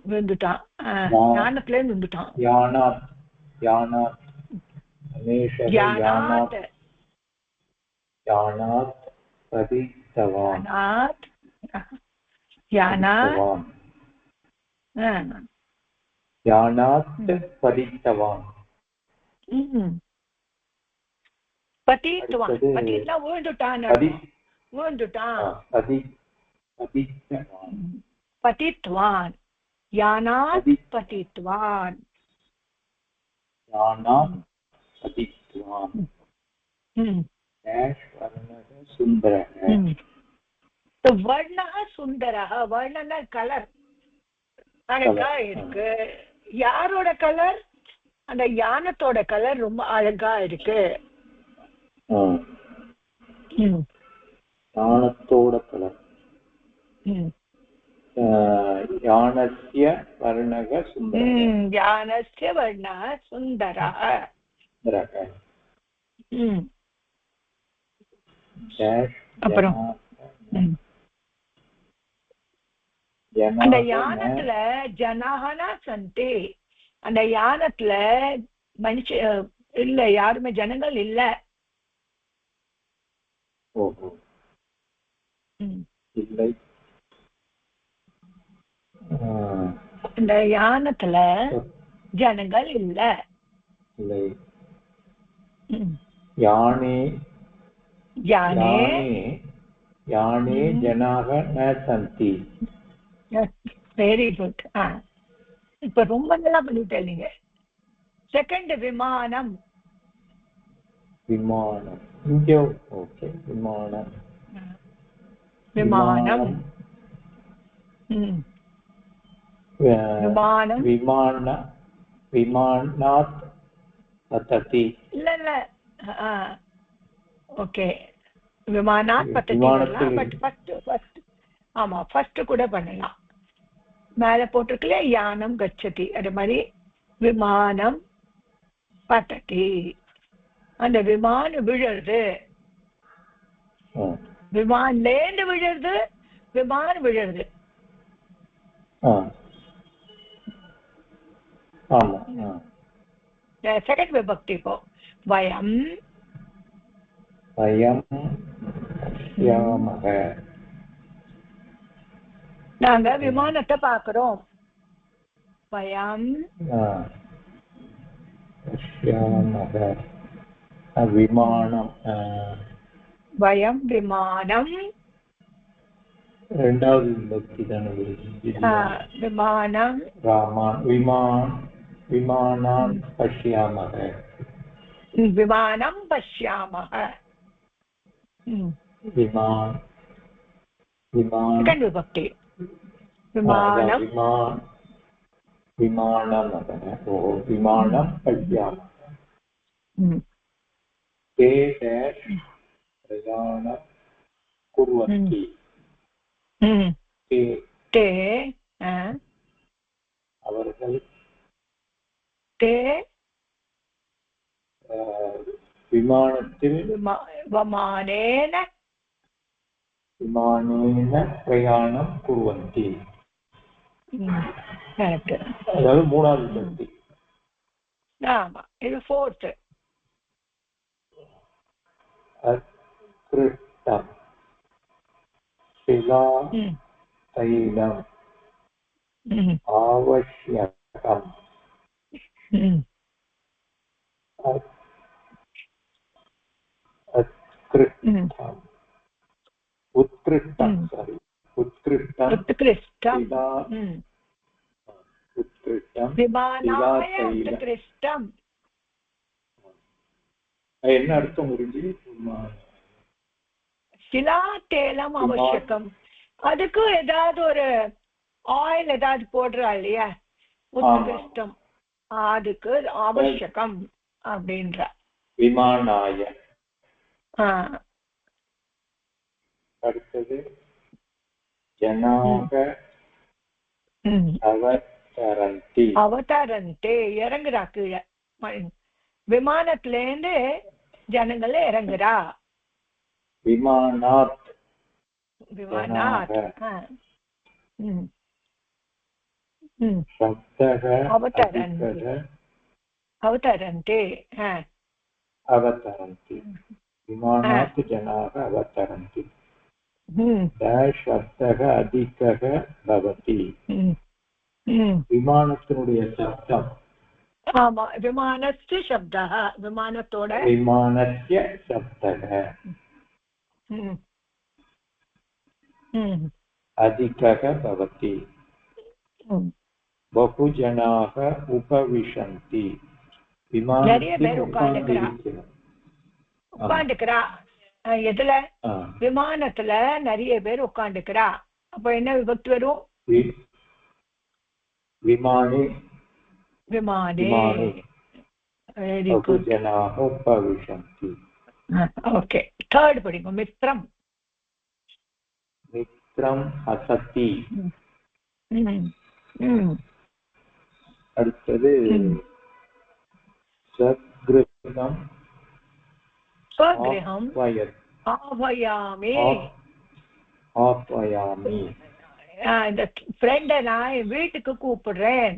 விழுந்துட்டான், யானத்துல இருந்து விழுந்துட்டான். யானாத் பதித்தவான். யானாத் பதித்தவான். பதித்வான், பதினா விழுந்துட்டான். விழுந்துட்டான், பதித்வான். யானாத் பதித்வான். யானாத் பதித்வான். सुंदरः. तो वर्णः सुंदरः. वर्णना कलर அழகா இருக்கு. யாரோட கலர்? அந்த யானத்தோட கலர் ரொம்ப அழகா இருக்கு. யானத்தோட கலர். யானஸ்ய வர்ணக சுந்தரः. யானஸ்ய வர்ணः சுந்தரः. அப்புறம் அந்த யானத்துல ஜனஹனா சந்தி. அந்த யானத்துல மனுஷ இல்ல, யாருமே ஜனங்கள் இல்ல. இந்த யானத்துல ஜனங்கள் இல்ல. யானே யானே யானே ஜனாக ந சந்தி. Very good. இப்ப ரொம்ப நல்லா பண்ணிட்டே நீங்க. செகண்ட் விமானம். விமானம் இங்கே. ஓகே, விமானம் விமானம் விமானம் விமான விமானாத் பததி. இல்ல இல்ல, ஓகே, விமானாத் பததி. பட் ஃபர்ஸ்ட் ஆமா, ஃபர்ஸ்ட் கூட பண்ணலாம். மேல போட்டிருக்கல யானம் கச்சதி, அது மாதிரி விமானம் பததி. அந்த விமானம் விழுறது, விமான்லேருந்து விழுறது, விமானம் விழுறது. செகண்ட் விபக்தி. இப்போ வயம் வயம் நாங்க விமானத்தை பாக்குறோம். வயம் விமானம் வயம் விமானம் இரண்டாவது விபக்தி தானே குருஜி? விமானம் விமானான் பஷ்யாமஹ. விமானம் பஷ்யாமஹ. செகண்ட் விபக்தி விமானம் விமானம் விமானம் பஷ்யாமஹ. ते डैश प्रयाणं कुर्वन्ति. ते அவர்கள் ते விமானத்தில் விமானேன பிரயாணம் குர்வந்தி. கரெக்ட். அதாவது மூணாவது விபக்தி. ஆமா, இது ஃபோர்த். அத்கிருஷ்டம் शिला तैलम् आवश्यकम्. उत्कृष्टं என்ன அர்த்தம் புரிஞ்சு? शिला तैलम आवश्यकम. அதுக்கு ஏதாவது ஒரு ஆயில் ஏதாவது போடுறா இல்லையா? உத்கிருஷ்டம் அதுக்கு அவசியம் அப்படின்ற. விமானாய. அடுத்தது ஜனாக அவதரந்தி. அவதரந்தே இறங்குறா கீழே. விமானத்துல இருந்து ஜனங்கள இறங்குறா. விமானாத் அவதரந்தி. விமானாத் ஜனாக அவதரந்தி. சப்தக அதிகக பவதி. விமானத்தினுடைய சப்தம். ஆமா, விமானஸ்ய சப்தः. விமானத்தோட விமானஸ்ய சப்தக अधिकः भवति. बहुजनाः उपविशन्ति. நிறைய பேர் உட்காந்துக்கிறா. எதுல? விமானத்துல நிறைய பேர் உட்காந்துக்கிறா. அப்ப என்ன விபக்தி வரும்? விமானே. விமானே. बहुजनाः उपविशन्ति. ஓகே, தேர்ட் படிக்கும். மித்ரம். மித்ரம் ஹசதி. அடுத்தது ஸ்வக்ருஹம் ஸ்வக்ருஹம் ஆவயாமி. ஆவயாமி. இந்த ஃப்ரெண்டை நான் வீட்டுக்கு கூப்பிடுறேன்.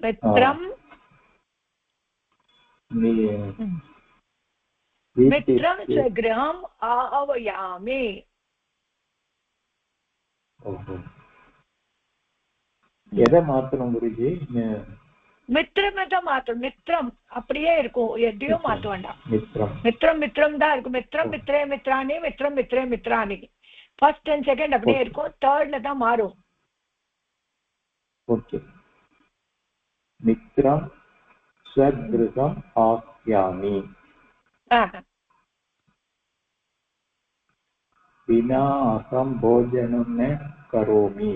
மித்ரம் மித்ரம் ஸ்வக்ருஹம் ஆவயாமி. எதை மாத்தணும் குருஜி? மித்ரம் தான் மாத்தணும். மித்ரம் அப்படியே இருக்கும், எதையும் மாத்த வேண்டாம். மித்ரம் மித்ரம் தான் இருக்கும். மித்ரம் mitre மித்ராணி, மித்ரம் mitre மித்ராணி. First and second அப்படியே இருக்கும், தேர்ட்ல தான் மாறும். ஓகே. மித்ரம் ஸ்வக்ருஹம் ஆஸ்யாமி. வினா அகம் போஜனம் ந கரோமி.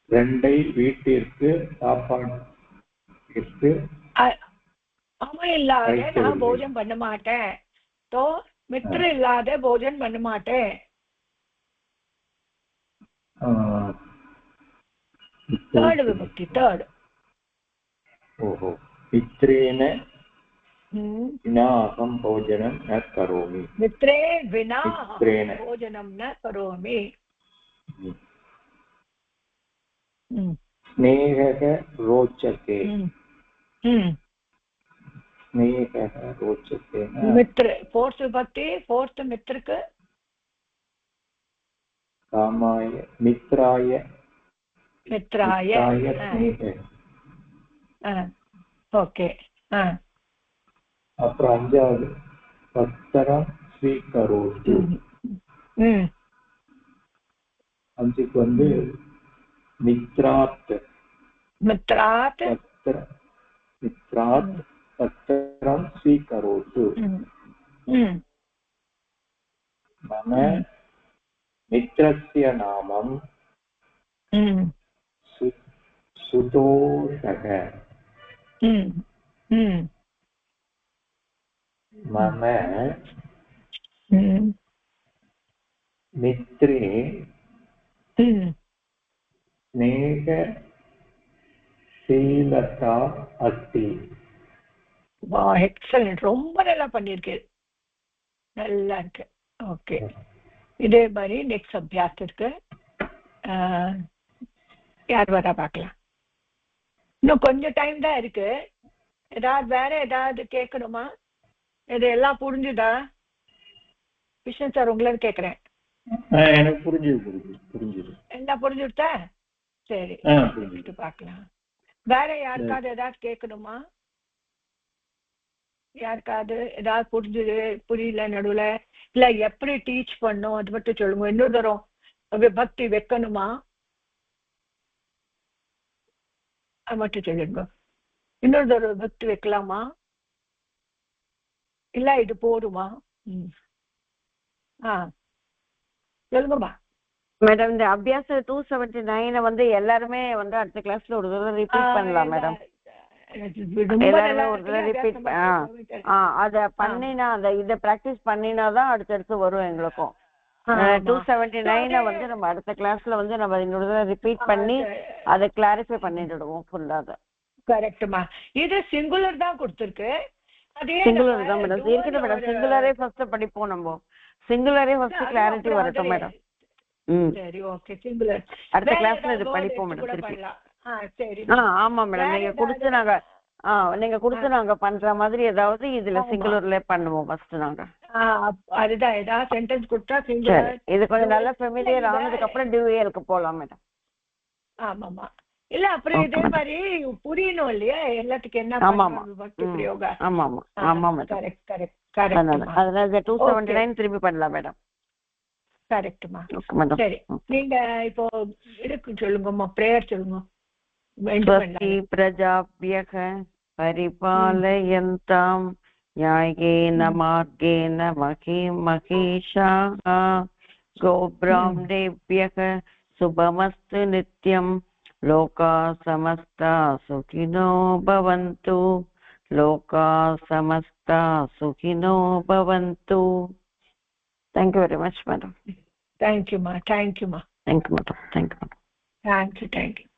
ரெண்டை வீட்டிற்கு சாப்பாட்டிற்கு அவன் இல்லாத நான் போஜனம் பண்ண மாட்டேன். தோ மித்ர இல்லாத போஜனம் பண்ண மாட்டேன். தேர்ட் விபக்தி. தேர்ட். ஓஹோ. மித்ரேன வினா அகம் போஜனம் ந கரோமி. மித்ரே வினா போஜனம் ந கரோமி. ஸ்நேஹக ரோச்சதே. ஸ்நேஹக ரோச்சதே. மித்ர ஃபோர்த் விபக்தி. ஃபோர்த் மித்ருக்கு காமாய மித்ராய. மித்ராய. ஓகே. அப்புறம் அஞ்சாவது பத்திரம் ஸ்வீகரோத்து. அஞ்சுக்கு வந்து மித்ராத் பத்திரம் ஸ்வீகரோத்து. மம மித்ரஸ்ய நாமம் சுதோஷக. மம மித்ரே ஸ்நேகசீலதா அஸ்தி. வா, எக்ஸலென்ட், ரொம்ப நல்லா பண்ணிருக்கு, நல்லா இருக்கு. ஓகே, இதே மாதிரி நெக்ஸ்ட் அபியாசத்துக்கு யார் வரா பார்க்கலாம். இன்னும் கொஞ்சம் டைம் தான் இருக்கு. ஏதாவது வேற ஏதாவது கேட்கணுமா? இது எல்லாம் புரிஞ்சுதா கிருஷ்ணன் சார்? உங்களுக்கு கேட்குறேன். எனக்கு புரிஞ்சுது. எல்லாம் புரிஞ்சுட்டா? சரி, பார்க்கலாம். வேற யாருக்காவது ஏதாவது கேட்கணுமா? யாருக்காவது ஏதாவது புரியல நடுவுல, இல்ல எப்படி டீச் பண்ணும் அது மட்டும் சொல்லுங்க. இன்னொரு தரம் விபக்தி வைக்கணுமா அது மட்டும் சொல்லுங்க. இன்னொரு தரம் விபக்தி வைக்கலாமா, இல்ல இது போதுமா? சொல்லுங்கம்மா. மேடம், இந்த அபியாச 279 வந்து எல்லாருமே வந்து அடுத்த கிளாஸ்ல ஒரு தடவை ரிப்பீட் பண்ணலாம் மேடம். எல்லாருமே ஒரு தடவை ரிப்பீட் அத பண்ணினா, அந்த இதை பிராக்டிஸ் பண்ணினாதான் அடுத்தடுத்து வரும் எங்களுக்கும். 279 வந்து நம்ம அடுத்த கிளாஸ்ல வந்து நம்ம இன்னொரு தடவை ரிப்பீட் பண்ணி அதை கிளாரிஃபை பண்ணிடுவோம் ஃபுல்லாக. கரெக்ட்மா. இது சிங்குலர் தான் கொடுத்துருக்கு. சிங்குலர் தான் மேடம் இருக்கட்டும் மேடம். சிங்குலரே ஃபர்ஸ்ட் படிப்போம் நம்ம. சிங்குலரே ஃபர்ஸ்ட் கிளாரிட்டி வரட்டும் மேடம். சரி, ஓகே. சிங்குலர் அடுத்த கிளாஸ்ல இது படிப்போம் மேடம் திருப்பி. சரி. ஆமா மேடம், நீங்க கொடுத்து நாங்க பண்ற மாதிரி ஏதாவது இதுல சிங்குலர்ல பண்ணுவோம் ஃபர்ஸ்ட் நாங்க. அதுதான், ஏதாவது சென்டென்ஸ் கொடுத்தா சிங்குலர். இது கொஞ்சம் நல்லா ஃபெமிலியர் ஆனதுக்கு அப்புறம் டியூஎல்க்கு போலாம் மேடம். ஆமாமா. இல்ல அப்புறம் இதே மாதிரி புரியணும் இல்லையா எல்லாத்துக்கும் என்ன பக்தி பிரயோகம். ஆமாமா ஆமா மேடம். Correct correct correct. அதனால 279 திருப்பி பண்ணலாம் மேடம். கரெக்ட்மா. சரி, நீங்க இப்போ இருக்கு சொல்லுங்கம்மா, பிரேயர் சொல்லுங்க. ஸ்வஸ்தி பிரஜாப்யக பரிபாலயந்தாம் ஞாயேன மார்கேன மஹீஷாः கோப்ராஹ்மணேभ्यः சுபமஸ்து நித்யம் லோகாः சமஸ்தாः சுகினோ பவந்து. லோகாः சமஸ்தாः சுகினோ பவந்து. Thank you very much, madam. Thank you, ma. Thank you, ma. Thank you, madam. Thank you. Thank you.